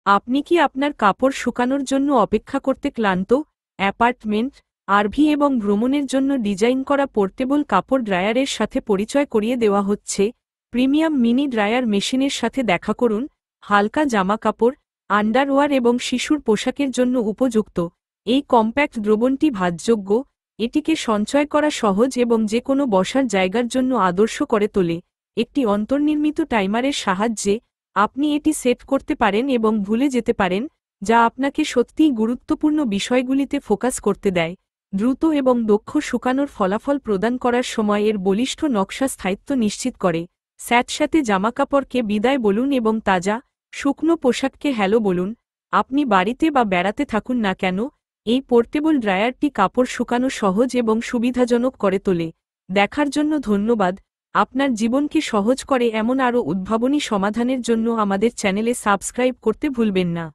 আপনি কি আপনার কাপড় শুকানোর জন্য অপেক্ষা করতে ক্লান্ত? অ্যাপার্টমেন্ট, আরভি এবং ভ্রমণের জন্য ডিজাইন করা পোর্টেবল কাপড় ড্রায়ারের সাথে পরিচয় করিয়ে দেওয়া হচ্ছে। প্রিমিয়াম মিনি ড্রায়ার মেশিনের সাথে দেখা করুন। হালকা জামা কাপড়, আন্ডারওয়্যার এবং শিশুর পোশাকের জন্য উপযুক্ত। এই কম্প্যাক্ট দ্রবণটি ভাঁজযোগ্য, এটিকে সঞ্চয় করা সহজ এবং যে কোনো বসার জায়গার জন্য আদর্শ করে তোলে। একটি অন্তর্নির্মিত টাইমারের সাহায্যে আপনি এটি সেট করতে পারেন এবং ভুলে যেতে পারেন, যা আপনাকে সত্যিই গুরুত্বপূর্ণ বিষয়গুলিতে ফোকাস করতে দেয়। দ্রুত এবং দক্ষ শুকানোর ফলাফল প্রদান করার সময় এর বলিষ্ঠ নকশা স্থায়িত্ব নিশ্চিত করে। স্যাঁতস্যাঁতে জামাকাপড়কে বিদায় বলুন এবং তাজা, শুকনো পোশাককে হ্যালো বলুন। আপনি বাড়িতে বা বেড়াতে থাকুন না কেন, এই পোর্টেবল ড্রায়ারটি কাপড় শুকানো সহজ এবং সুবিধাজনক করে তোলে। দেখার জন্য ধন্যবাদ। আপনার জীবনকে সহজ করে এমন আরও উদ্ভাবনী সমাধানের জন্য আমাদের চ্যানেলে সাবস্ক্রাইব করতে ভুলবেন না।